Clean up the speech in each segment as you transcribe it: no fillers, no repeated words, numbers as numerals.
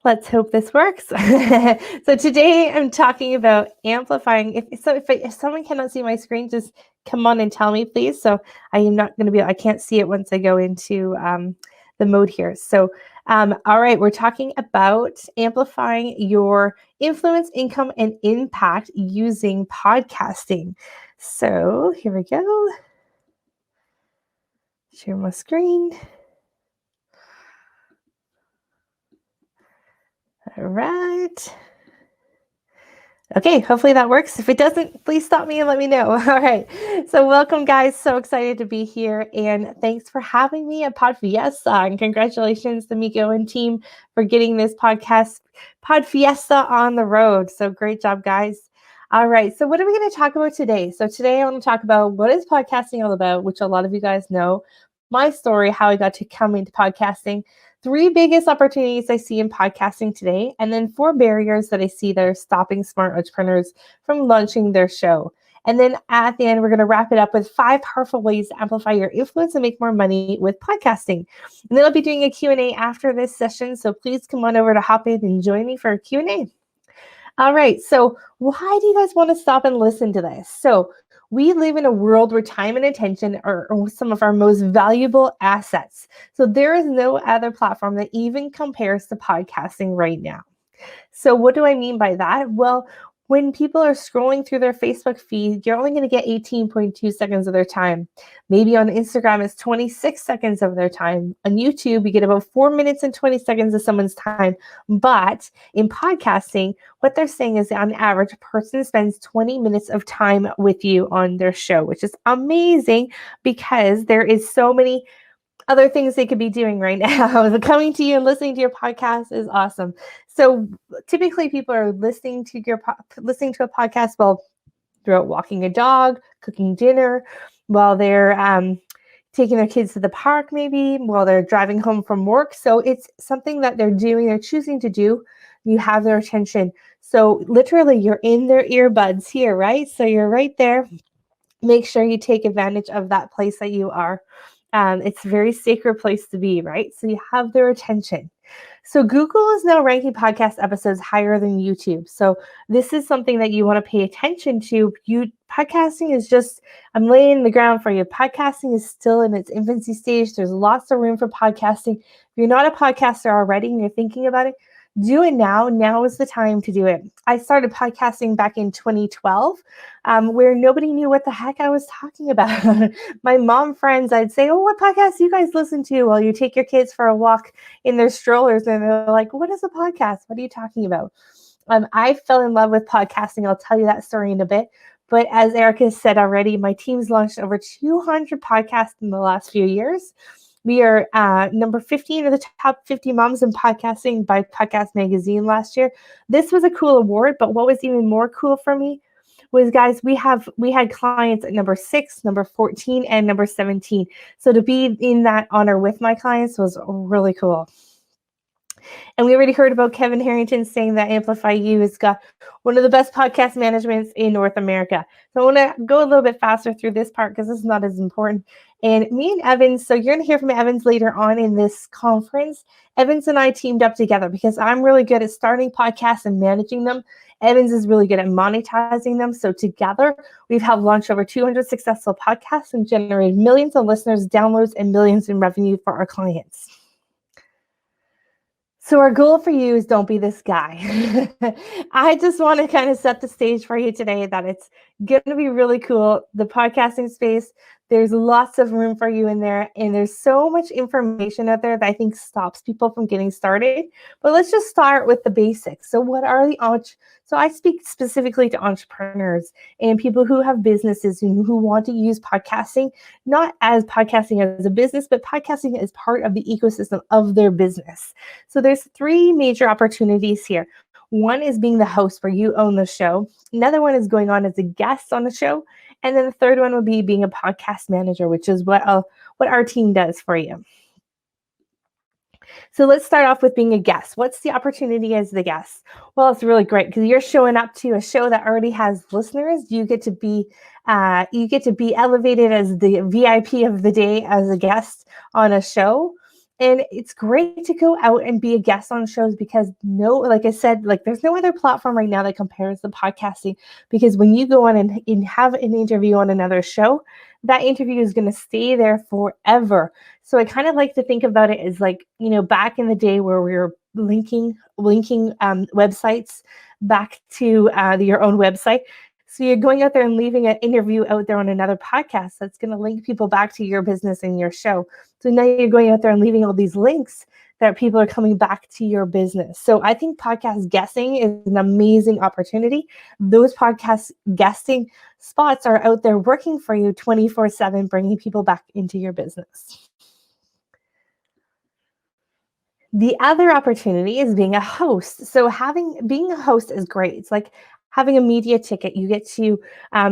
Let's hope this works. So today I'm talking about amplifying. If someone cannot see my screen, just come on and tell me, please. So I am not going to be. I can't see it once I go into the mode here. So all right, we're talking about amplifying your influence, income, and impact using podcasting. So here we go. Share my screen. All right. Okay, hopefully that works. If it doesn't, please stop me and let me know. All right. So welcome, guys. So excited to be here. And thanks for having me at Podfiesta. And congratulations to Miko and team for getting this podcast, Podfiesta, on the road. So great job, guys. All right. So what are we going to talk about today? So today I want to talk about what is podcasting all about, which a lot of you guys know, my story, how I got to come into podcasting, 3 biggest opportunities I see in podcasting today, and then 4 barriers that I see that are stopping smart entrepreneurs from launching their show. And then at the end, we're going to wrap it up with 5 powerful ways to amplify your influence and make more money with podcasting. And then I'll be doing a Q&A after this session, so please come on over to hop in and join me for a Q&A. All right, so why do you guys want to stop and listen to this? So we live in a world where time and attention are some of our most valuable assets. So there is no other platform that even compares to podcasting right now. So what do I mean by that? Well, when people are scrolling through their Facebook feed, you're only going to get 18.2 seconds of their time. Maybe on Instagram, it's 26 seconds of their time. On YouTube, you get about 4 minutes and 20 seconds of someone's time. But in podcasting, what they're saying is that on average, a person spends 20 minutes of time with you on their show, which is amazing because there is so many other things they could be doing right now. Coming to you and listening to your podcast is awesome. So typically people are listening to a podcast while they're out walking a dog, cooking dinner, while they're taking their kids to the park, maybe while they're driving home from work. So it's something that they're doing, they're choosing to do. You have their attention. So literally you're in their earbuds here, right? So you're right there. Make sure you take advantage of that place that you are. It's a very sacred place to be, right? So you have their attention. So Google is now ranking podcast episodes higher than YouTube. So this is something that you want to pay attention to. Podcasting is just, I'm laying the ground for you. Podcasting is still in its infancy stage. There's lots of room for podcasting. If you're not a podcaster already and you're thinking about it, do it now. Now is the time to do it. I started podcasting back in 2012, where nobody knew what the heck I was talking about. My mom friends, I'd say, oh, what podcast do you guys listen to while you take your kids for a walk in their strollers? And they're like, what is a podcast? What are you talking about? I fell in love with podcasting. I'll tell you that story in a bit. But as Erica said already, my team's launched over 200 podcasts in the last few years. We are number 15 of the top 50 moms in podcasting by Podcast Magazine last year. This was a cool award, but what was even more cool for me was, guys, we had clients at number 6, number 14, and number 17. So to be in that honor with my clients was really cool. And we already heard about Kevin Harrington saying that Amplify U has got one of the best podcast managements in North America. So I want to go a little bit faster through this part because this is not as important. And me and Evans, so you're going to hear from Evans later on in this conference. Evans and I teamed up together because I'm really good at starting podcasts and managing them. Evans is really good at monetizing them. So together, we've helped launch over 200 successful podcasts and generated millions of listeners, downloads, and millions in revenue for our clients. So our goal for you is don't be this guy. I just want to kind of set the stage for you today that it's going to be really cool. The podcasting space, there's lots of room for you in there. And there's so much information out there that I think stops people from getting started. But let's just start with the basics. So what are so I speak specifically to entrepreneurs and people who have businesses and who want to use podcasting, not as podcasting as a business, but podcasting as part of the ecosystem of their business. So there's 3 major opportunities here. One is being the host where you own the show. Another one is going on as a guest on the show. And then the third one would be being a podcast manager, which is what our team does for you. So let's start off with being a guest. What's the opportunity as the guest? Well, it's really great because you're showing up to a show that already has listeners. You get to be elevated as the VIP of the day as a guest on a show. And it's great to go out and be a guest on shows because like I said, like there's no other platform right now that compares to podcasting, because when you go on and have an interview on another show, that interview is going to stay there forever. So I kind of like to think about it as like, back in the day where we were linking websites back to your own website. So you're going out there and leaving an interview out there on another podcast that's going to link people back to your business and your show. So now you're going out there and leaving all these links that people are coming back to your business. So I think podcast guesting is an amazing opportunity. Those podcast guesting spots are out there working for you 24/7, bringing people back into your business. The other opportunity is being a host. So being a host is great. It's like having a media ticket. You get to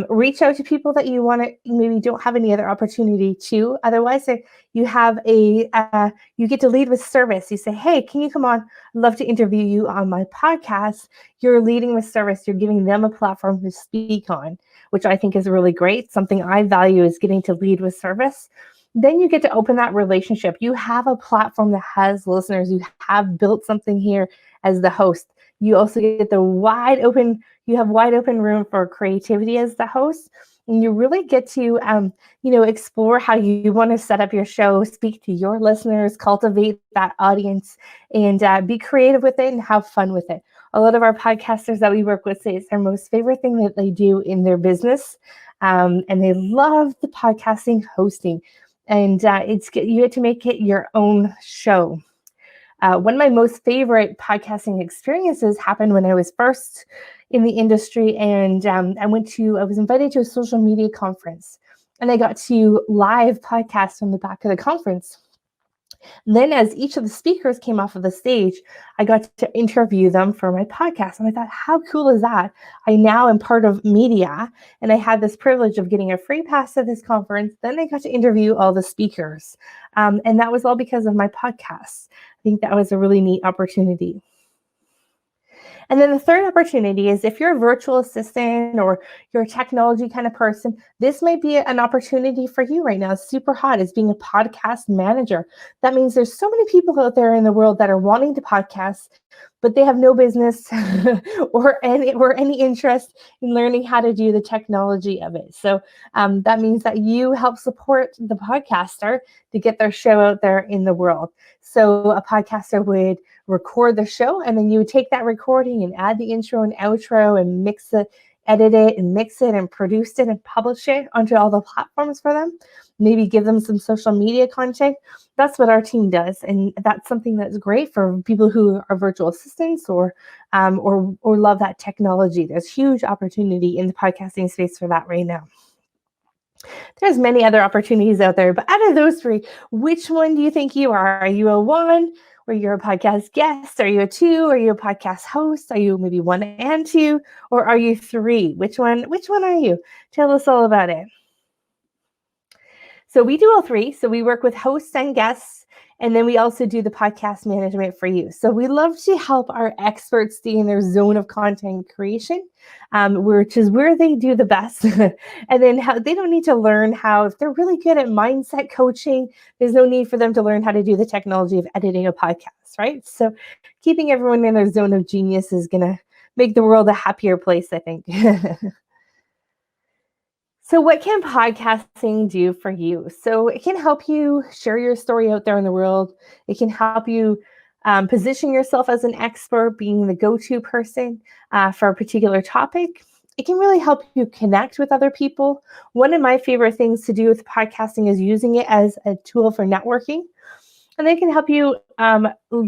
reach out to people that you want to maybe don't have any other opportunity to. Otherwise, you have you get to lead with service. You say, "Hey, can you come on? I'd love to interview you on my podcast." You're leading with service. You're giving them a platform to speak on, which I think is really great. Something I value is getting to lead with service. Then you get to open that relationship. You have a platform that has listeners. You have built something here as the host. You also get you have wide open room for creativity as the host. And you really get to, explore how you want to set up your show, speak to your listeners, cultivate that audience, and be creative with it and have fun with it. A lot of our podcasters that we work with say it's their most favorite thing that they do in their business. And they love the podcasting hosting. And you get to make it your own show. One of my most favorite podcasting experiences happened when I was first in the industry, and I was invited to a social media conference, and I got to live podcast on the back of the conference. Then as each of the speakers came off of the stage, I got to interview them for my podcast. And I thought, how cool is that? I now am part of media, and I had this privilege of getting a free pass to this conference. Then I got to interview all the speakers. And that was all because of my podcast. I think that was a really neat opportunity. And then the third opportunity is if you're a virtual assistant or you're a technology kind of person, this might be an opportunity for you right now. It's super hot is being a podcast manager. That means there's so many people out there in the world that are wanting to podcast, but they have no business or any interest in learning how to do the technology of it. So that means that you help support the podcaster to get their show out there in the world. So a podcaster would record the show, and then you would take that recording and add the intro and outro and edit it and mix it and produce it and publish it onto all the platforms for them. Maybe give them some social media content. That's what our team does, and that's something that's great for people who are virtual assistants or love that technology. There's huge opportunity in the podcasting space for that right now. There's many other opportunities out there, but out of those three, which one do you think you are? Are you a 1? Or you're a podcast guest? Are you a 2? Are you a podcast host? Are you maybe 1 and 2? Or are you 3? Which one are you? Tell us all about it. So we do all 3. So we work with hosts and guests, and then we also do the podcast management for you. So we love to help our experts stay in their zone of content creation, which is where they do the best. And then they don't need to learn if they're really good at mindset coaching, there's no need for them to learn how to do the technology of editing a podcast, right? So keeping everyone in their zone of genius is going to make the world a happier place, I think. So what can podcasting do for you? So it can help you share your story out there in the world. It can help you position yourself as an expert, being the go-to person for a particular topic. It can really help you connect with other people. One of my favorite things to do with podcasting is using it as a tool for networking. And they can help you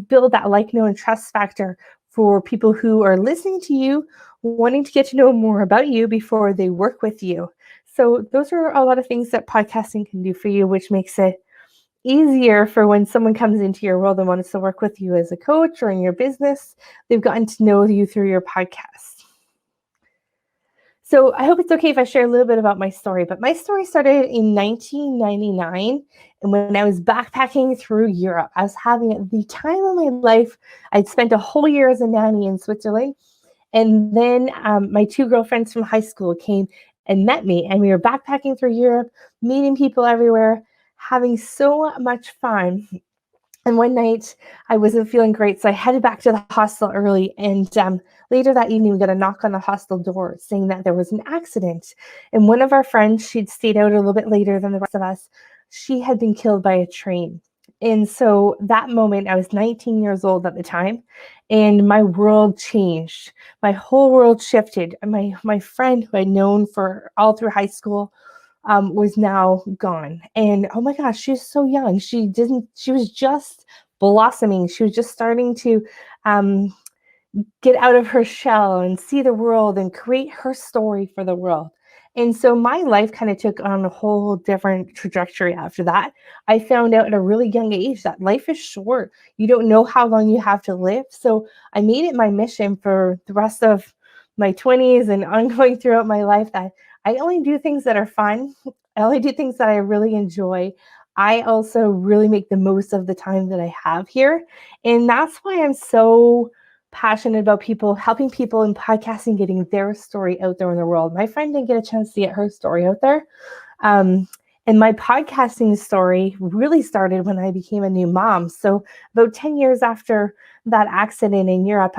build that like, know, and trust factor for people who are listening to you, wanting to get to know more about you before they work with you. So those are a lot of things that podcasting can do for you, which makes it easier for when someone comes into your world and wants to work with you as a coach or in your business. They've gotten to know you through your podcast. So I hope it's okay if I share a little bit about my story, but my story started in 1999. And when I was backpacking through Europe, I was having the time of my life. I'd spent a whole year as a nanny in Switzerland. And then my 2 girlfriends from high school came and met me, and we were backpacking through Europe, meeting people everywhere, having so much fun. And one night I wasn't feeling great, so I headed back to the hostel early. And later that evening, we got a knock on the hostel door saying that there was an accident. And one of our friends, she'd stayed out a little bit later than the rest of us, she had been killed by a train. And so that moment, I was 19 years old at the time, and my world changed. My whole world shifted. And my friend who I'd known for all through high school was now gone. And oh my gosh, she was so young. She was just blossoming. She was just starting to um, get out of her shell and see the world and create her story for the world. And so my life kind of took on a whole different trajectory after that. I found out at a really young age that life is short. You don't know how long you have to live. So I made it my mission for the rest of my 20s and ongoing throughout my life that I only do things that are fun. I only do things that I really enjoy. I also really make the most of the time that I have here. And that's why I'm so passionate about people, helping people in podcasting, getting their story out there in the world. My friend didn't get a chance to get her story out there. Um, and my podcasting story really started when I became a new mom. So about 10 years after that accident in Europe,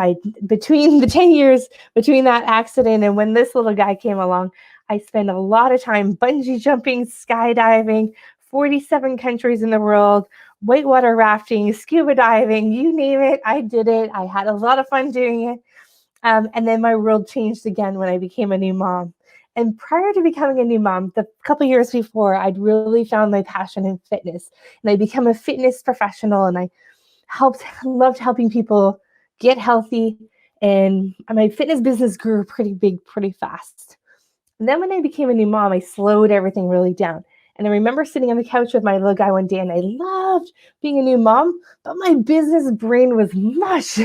between the 10 years between that accident and when this little guy came along, I spent a lot of time bungee jumping, skydiving, 47 countries in the world, whitewater rafting, scuba diving, you name it, I did it. I had a lot of fun doing it. And then my world changed again when I became a new mom. And prior to becoming a new mom, the couple years before, I'd really found my passion in fitness. And I became a fitness professional, and I loved helping people get healthy. And my fitness business grew pretty big, pretty fast. And then when I became a new mom, I slowed everything really down. And I remember sitting on the couch with my little guy one day, and I loved being a new mom, but my business brain was mush.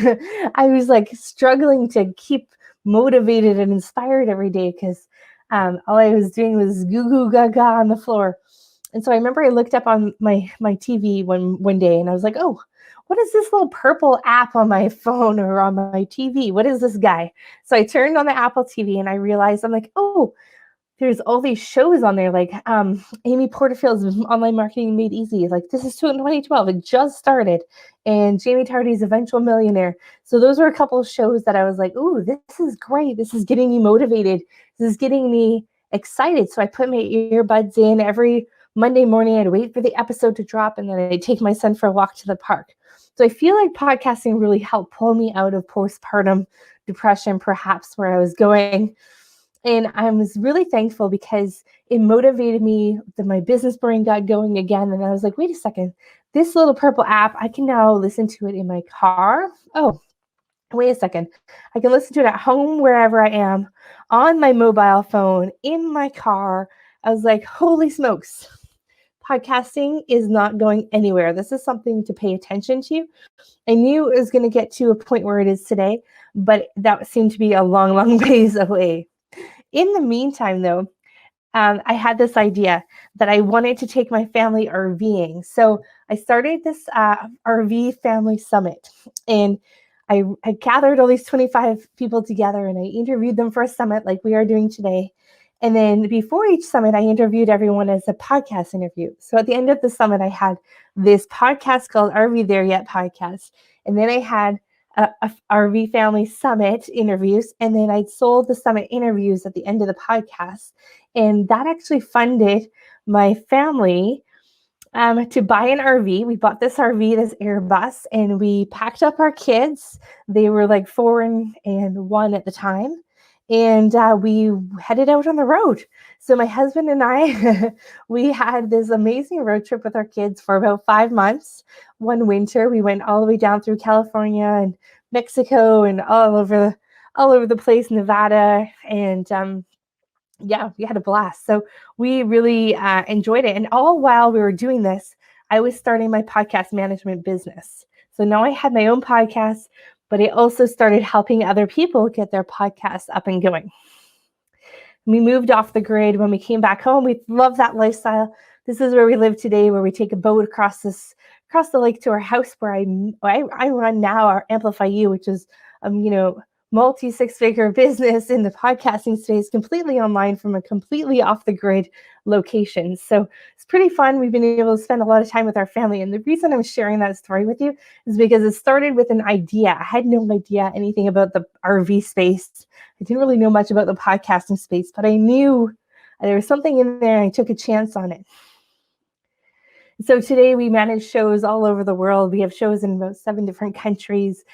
I was like struggling to keep motivated and inspired every day because all I was doing was goo goo gaga on the floor. And so I remember I looked up on my TV one day, and I was like, oh, what is this little purple app on my phone or on my TV? What is this guy? So I turned on the Apple TV, and I realized, I'm like, oh, there's all these shows on there, like Amy Porterfield's Online Marketing Made Easy. Like, this is 2012. It just started. And Jamie Tardy's Eventual Millionaire. So those were a couple of shows that I was like, ooh, this is great. This is getting me motivated. This is getting me excited. So I put my earbuds in every Monday morning. I'd wait for the episode to drop, and then I'd take my son for a walk to the park. So I feel like podcasting really helped pull me out of postpartum depression, perhaps where I was going. And I was really thankful because it motivated me that my business brain got going again. And I was like, wait a second, this little purple app, I can now listen to it in my car. Oh, wait a second. I can listen to it at home, wherever I am, on my mobile phone, in my car. I was like, holy smokes, podcasting is not going anywhere. This is something to pay attention to. I knew it was going to get to a point where it is today, but that seemed to be a long, long ways away. In the meantime, though, I had this idea that I wanted to take my family RVing. So I started this RV family summit, and I gathered all these 25 people together, and I interviewed them for a summit like we are doing today. And then before each summit, I interviewed everyone as a podcast interview. So at the end of the summit, I had this podcast called Are We There Yet podcast. And then I had a RV Family Summit interviews, and then I'd sold the summit interviews at the end of the podcast. And that actually funded my family to buy an RV. We bought this RV, this Airbus, and we packed up our kids. They were like 4 and 1 at the time. And we headed out on the road. So my husband and I, we had this amazing road trip with our kids for about 5 months. One winter, we went all the way down through California and Mexico and all over the place, Nevada, and yeah, we had a blast. So we really enjoyed it. And all while we were doing this, I was starting my podcast management business. So now I had my own podcast, but I also started helping other people get their podcasts up and going. We moved off the grid. When we came back home, we loved that lifestyle. This is where we live today, where we take a boat across the lake to our house, where I run now our Amplify, which is multi-six-figure business in the podcasting space completely online from a completely off-the-grid location. So it's pretty fun. We've been able to spend a lot of time with our family. And the reason I'm sharing that story with you is because it started with an idea. I had no idea anything about the RV space. I didn't really know much about the podcasting space, but I knew there was something in there and I took a chance on it. So today we manage shows all over the world. We have shows in about 7 different countries,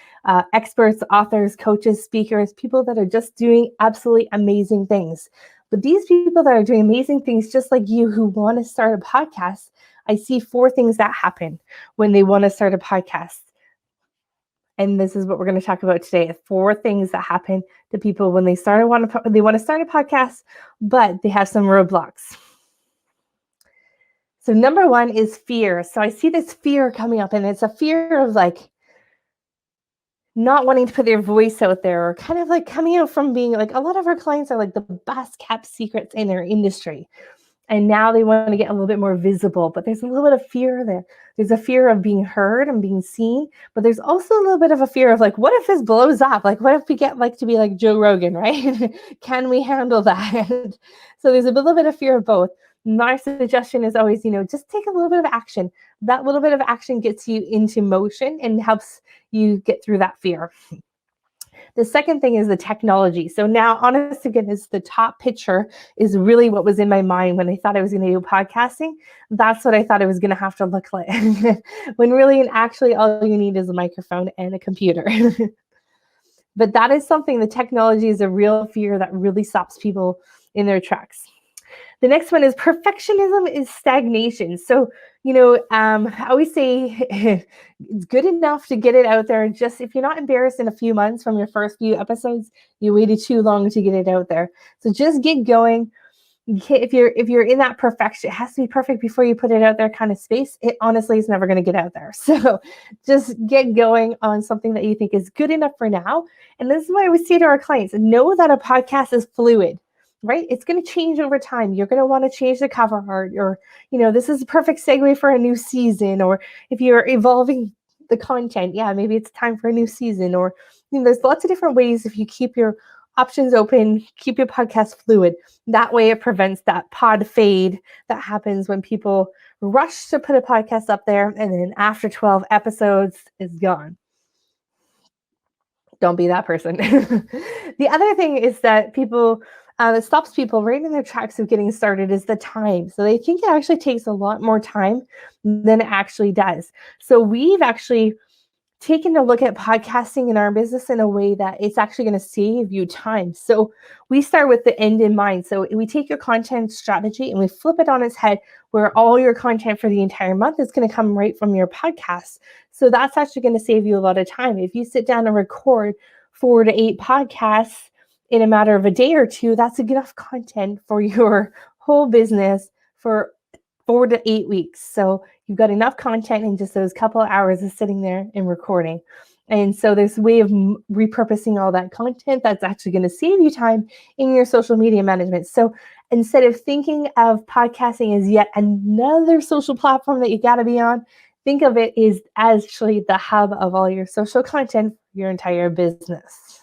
experts, authors, coaches, speakers, people that are just doing absolutely amazing things. But these people that are doing amazing things, just like you who want to start a podcast, I see 4 things that happen when they want to start a podcast. And this is what we're going to talk about today. 4 things that happen to people when they want to start a podcast, but they have some roadblocks. So number 1 is fear. So I see this fear coming up, and it's a fear of like not wanting to put their voice out there, or kind of like coming out from being like, a lot of our clients are like the best kept secrets in their industry. And now they want to get a little bit more visible, but there's a little bit of fear there. There's a fear of being heard and being seen, but there's also a little bit of a fear of like, what if this blows up? Like, what if we get like to be like Joe Rogan, right? Can we handle that? So there's a little bit of fear of both. My suggestion is always, just take a little bit of action. That little bit of action gets you into motion and helps you get through that fear. The second thing is the technology. So now, honest to goodness, the top picture is really what was in my mind when I thought I was going to do podcasting. That's what I thought it was going to have to look like. When really and actually all you need is a microphone and a computer. But that is something, the technology is a real fear that really stops people in their tracks. The next one is perfectionism is stagnation. So, I always say it's good enough to get it out there. Just if you're not embarrassed in a few months from your first few episodes, you waited too long to get it out there. So just get going. If you're in that perfection, it has to be perfect before you put it out there kind of space. It honestly is never going to get out there. So just get going on something that you think is good enough for now. And this is why we say to our clients, know that a podcast is fluid. Right? It's going to change over time. You're going to want to change the cover art, or, this is a perfect segue for a new season. Or if you're evolving the content, maybe it's time for a new season. Or, there's lots of different ways. If you keep your options open, keep your podcast fluid. That way it prevents that pod fade that happens when people rush to put a podcast up there and then after 12 episodes it's gone. Don't be that person. The other thing is that that stops people right in their tracks of getting started is the time. So they think it actually takes a lot more time than it actually does. So we've actually taken a look at podcasting in our business in a way that it's actually going to save you time. So we start with the end in mind. So we take your content strategy and we flip it on its head, where all your content for the entire month is going to come right from your podcast. So that's actually going to save you a lot of time. If you sit down and record 4 to 8 podcasts in a matter of a day or 2, that's enough content for your whole business for 4 to 8 weeks. So you've got enough content in just those couple of hours of sitting there and recording. And so there's a way of repurposing all that content that's actually going to save you time in your social media management. So instead of thinking of podcasting as yet another social platform that you got to be on, think of it as actually the hub of all your social content for your entire business.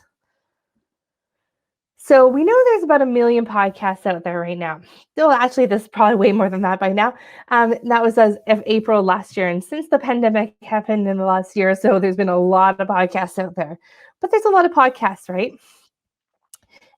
So we know there's about 1 million podcasts out there right now. Still, actually, there's probably way more than that by now. That was as of April last year. And since the pandemic happened in the last year or so, there's been a lot of podcasts out there. But there's a lot of podcasts, right?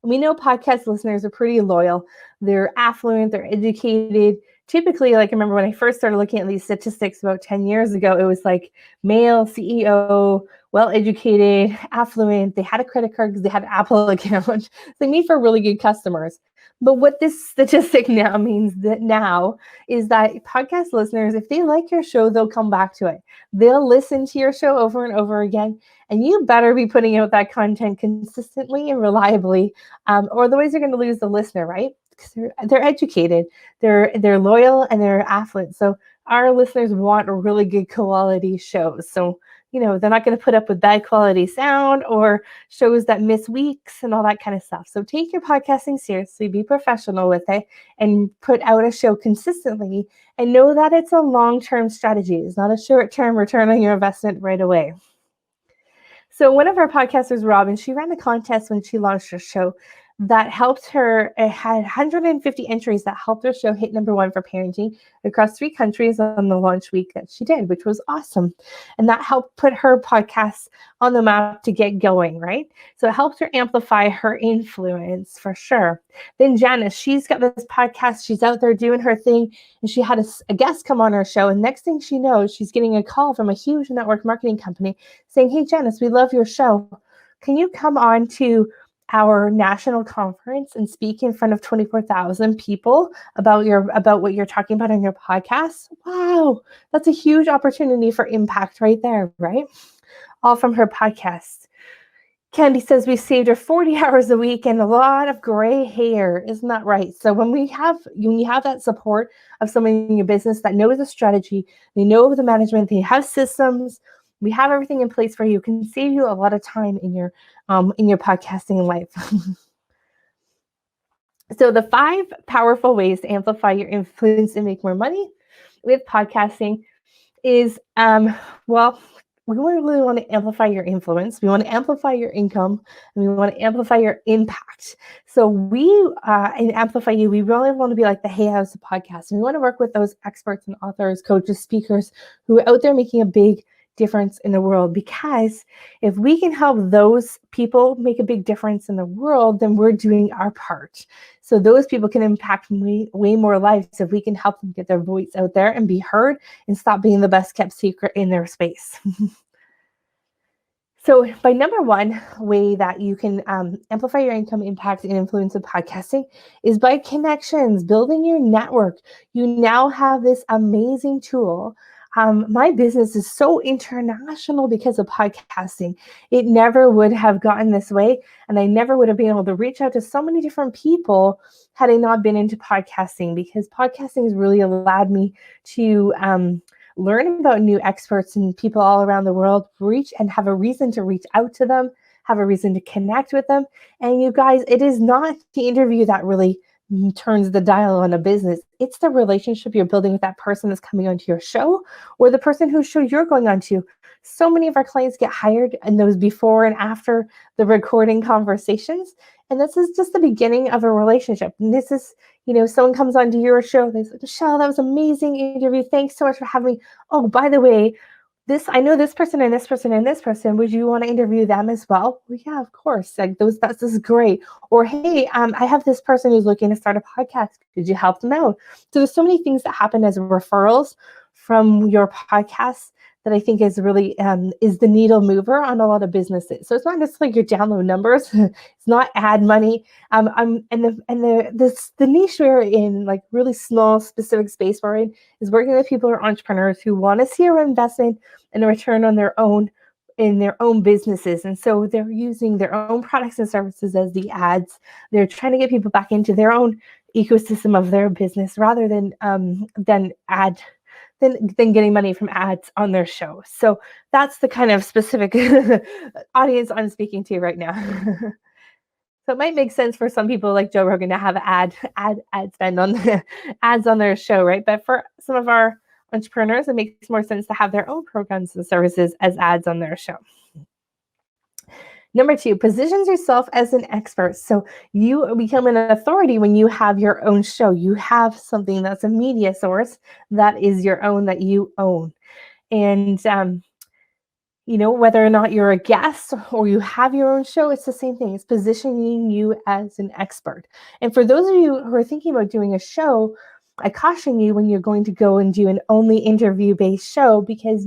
And we know podcast listeners are pretty loyal. They're affluent, they're educated. Typically, like I remember when I first started looking at these statistics about 10 years ago, it was like male CEO, well-educated, affluent. They had a credit card because they had an Apple account. They made for really good customers. But what this statistic now means is that podcast listeners, if they like your show, they'll come back to it. They'll listen to your show over and over again. And you better be putting out that content consistently and reliably, or otherwise you're going to lose the listener, right? Because they're educated, they're loyal, and they're affluent. So our listeners want really good quality shows. So they're not going to put up with bad quality sound or shows that miss weeks and all that kind of stuff. So take your podcasting seriously, be professional with it, and put out a show consistently, and know that it's a long-term strategy. It's not a short-term return on your investment right away. So one of our podcasters, Robin, she ran a contest when she launched her show that helped her. It had 150 entries that helped her show hit number one for parenting across 3 countries on the launch week that she did, which was awesome. And that helped put her podcast on the map to get going, right? So it helped her amplify her influence for sure. Then Janice, she's got this podcast. She's out there doing her thing, and she had a guest come on her show. And next thing she knows, she's getting a call from a huge network marketing company saying, "Hey, Janice, we love your show. Can you come on to our national conference and speak in front of 24,000 people about what you're talking about on your podcast?" Wow, that's a huge opportunity for impact right there, right? All from her podcast. Candy says we saved her 40 hours a week and a lot of gray hair. Isn't that right? So when you have that support of someone in your business that knows the strategy, they know the management, they have systems, we have everything in place for you, can save you a lot of time in your podcasting life. So the 5 powerful ways to amplify your influence and make more money with podcasting is, well, we really want to amplify your influence. We want to amplify your income, and we want to amplify your impact. So we, in Amplify You, we really want to be like the Hay House of podcasts. And we want to work with those experts and authors, coaches, speakers who are out there making a big difference in the world, because if we can help those people make a big difference in the world, then we're doing our part. So those people can impact way more lives if we can help them get their voice out there and be heard and stop being the best kept secret in their space. So by number one way that you can amplify your income, impact, and influence of podcasting is by connections, building your network. You now have this amazing tool. My business is so international because of podcasting. It never would have gotten this way, and I never would have been able to reach out to so many different people had I not been into podcasting, because podcasting has really allowed me to learn about new experts and people all around the world, reach and have a reason to reach out to them, have a reason to connect with them. And you guys, it is not the interview that really turns the dial on a business. It's the relationship you're building with that person that's coming onto your show, or the person whose show you're going on to. So many of our clients get hired in those before and after the recording conversations. And this is just the beginning of a relationship. And this is, someone comes onto your show, they say, "Michelle, that was an amazing interview. Thanks so much for having me. Oh, by the way, I know this person and this person and this person. Would you want to interview them as well?" Well, yeah, of course. Like this is great. Or, "Hey, I have this person who's looking to start a podcast. Could you help them out?" So there's so many things that happen as referrals from your podcast that I think is really is the needle mover on a lot of businesses. So it's not necessarily your download numbers. It's not ad money. The niche we're in, like really small, specific space we're in, is working with people who are entrepreneurs who want to see a investment and a return on their own in their own businesses. And so they're using their own products and services as the ads. They're trying to get people back into their own ecosystem of their business rather than getting money from ads on their show. So that's the kind of specific audience I'm speaking to right now. So it might make sense for some people like Joe Rogan to have ad spend on ads on their show, right? But for some of our entrepreneurs, it makes more sense to have their own programs and services as ads on their show. Number 2, positions yourself as an expert. So you become an authority when you have your own show. You have something that's a media source that is your own, that you own. And, whether or not you're a guest or you have your own show, it's the same thing. It's positioning you as an expert. And for those of you who are thinking about doing a show, I caution you when you're going to go and do an only interview-based show, because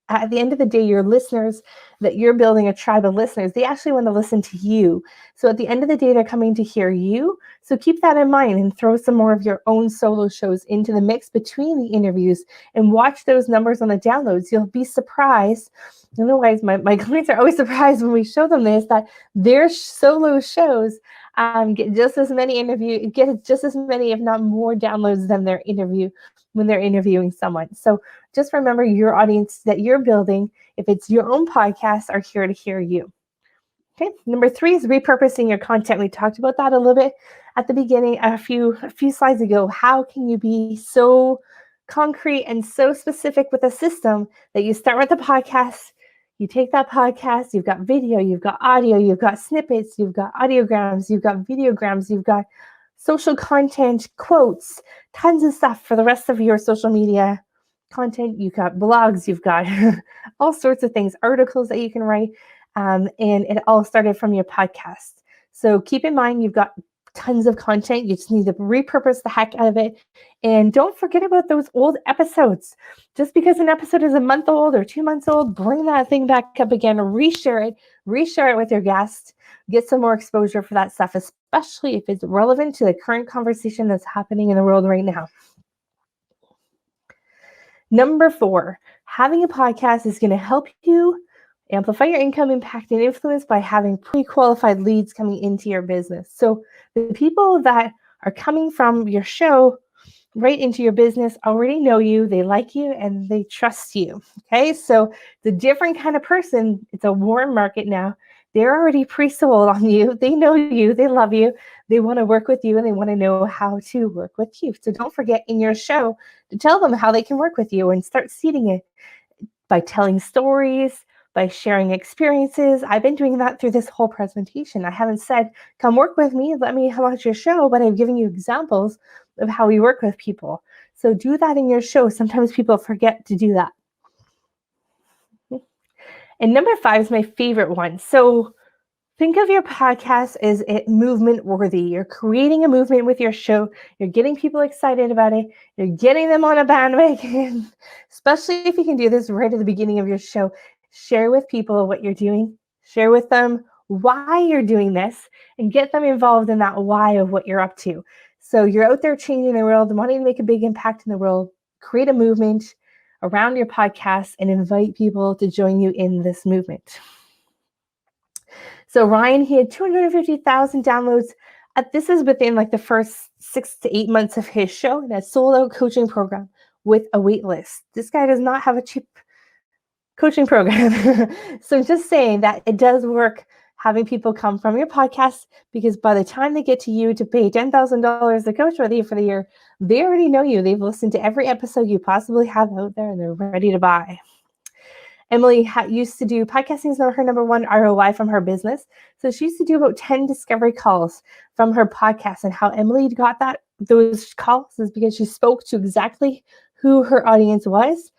at the end of the day, your listeners, that you're building a tribe of listeners, they actually want to listen to you. So at the end of the day, they're coming to hear you. So keep that in mind and throw some more of your own solo shows into the mix between the interviews and watch those numbers on the downloads. You'll be surprised. You know, guys, my clients are always surprised when we show them this, that their solo shows get just as many, if not more, downloads than their interview when they're interviewing someone. So just remember, your audience that you're building, if it's your own podcast, are here to hear you. Okay. Number 3 is repurposing your content. We talked about that a little bit at the beginning, a few slides ago. How can you be so concrete and so specific with a system that you start with the podcast, You take that podcast, you've got video, you've got audio, you've got snippets, you've got audiograms, you've got videograms, you've got social content, quotes, tons of stuff for the rest of your social media content. You've got blogs, you've got all sorts of things, articles that you can write, and it all started from your podcast. So keep in mind, you've got tons of content. You just need to repurpose the heck out of it. And don't forget about those old episodes. Just because an episode is a month old or 2 months old, bring that thing back up again, reshare it with your guest, get some more exposure for that stuff, especially if it's relevant to the current conversation that's happening in the world right now. Number 4, having a podcast is going to help you amplify your income, impact, and influence by having pre-qualified leads coming into your business. So the people that are coming from your show right into your business already know you, they like you, and they trust you. Okay, so the different kind of person, it's a warm market now. They're already pre-sold on you. They know you, they love you, they want to work with you, and they want to know how to work with you. So don't forget in your show to tell them how they can work with you and start seeding it by telling stories, by sharing experiences. I've been doing that through this whole presentation. I haven't said, come work with me, let me launch your show, but I've given you examples of how we work with people. So do that in your show. Sometimes people forget to do that. And number 5 is my favorite one. So think of your podcast as movement worthy. You're creating a movement with your show. You're getting people excited about it. You're getting them on a bandwagon, especially if you can do this right at the beginning of your show. Share with people what you're doing. Share with them why you're doing this and get them involved in that why of what you're up to. So you're out there changing the world, wanting to make a big impact in the world, create a movement around your podcast and invite people to join you in this movement. So Ryan, he had 250,000 downloads. This is within like the first 6 to 8 months of his show, and a sold-out coaching program with a wait list. This guy does not have a cheap coaching program. So I'm just saying that it does work having people come from your podcast, because by the time they get to you to pay $10,000 to coach with you for the year, they already know you. They've listened to every episode you possibly have out there, and they're ready to buy. Emily used to do podcasting is her number 1 ROI from her business. So she used to do about 10 discovery calls from her podcast. And how Emily got those calls is because she spoke to exactly who her audience was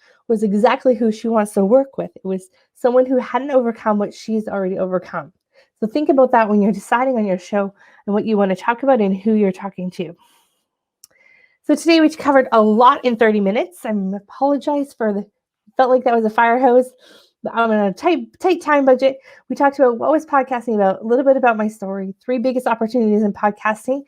exactly who she wants to work with. It was someone who hadn't overcome what she's already overcome. So think about that when you're deciding on your show and what you want to talk about and who you're talking to. So today we covered a lot in 30 minutes. I apologize felt like that was a fire hose. I'm on a tight time budget. We talked about what was podcasting about, a little bit about my story, 3 biggest opportunities in podcasting,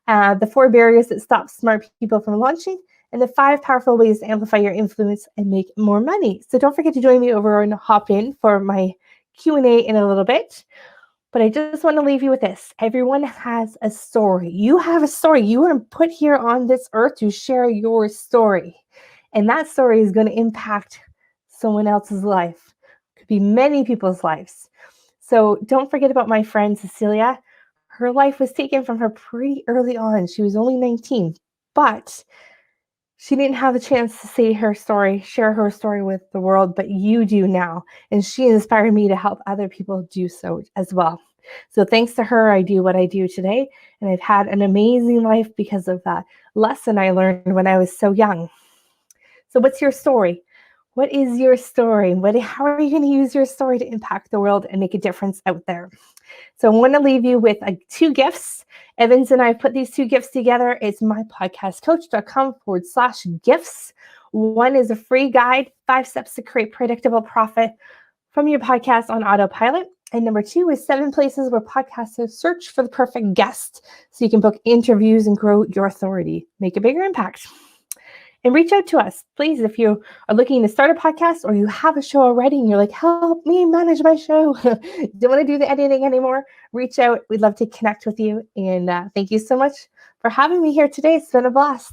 the 4 barriers that stop smart people from launching, and the 5 powerful ways to amplify your influence and make more money. So don't forget to join me over on Hopin for my Q&A in a little bit. But I just want to leave you with this. Everyone has a story. You have a story. You were put here on this earth to share your story. And that story is going to impact someone else's life. It could be many people's lives. So don't forget about my friend Cecilia. Her life was taken from her pretty early on. She was only 19, but she didn't have the chance to say her story, share her story with the world, but you do now. And she inspired me to help other people do so as well. So thanks to her, I do what I do today. And I've had an amazing life because of that lesson I learned when I was so young. So what's your story? What is your story? How are you going to use your story to impact the world and make a difference out there? So I want to leave you with 2 gifts. Evans and I put these 2 gifts together. It's mypodcastcoach.com/gifts. One is a free guide, 5 steps to create predictable profit from your podcast on autopilot. And number 2 is 7 places where podcasters search for the perfect guest so you can book interviews and grow your authority, make a bigger impact. And reach out to us, please, if you are looking to start a podcast or you have a show already and you're like, help me manage my show. Don't want to do the editing anymore. Reach out. We'd love to connect with you. And thank you so much for having me here today. It's been a blast.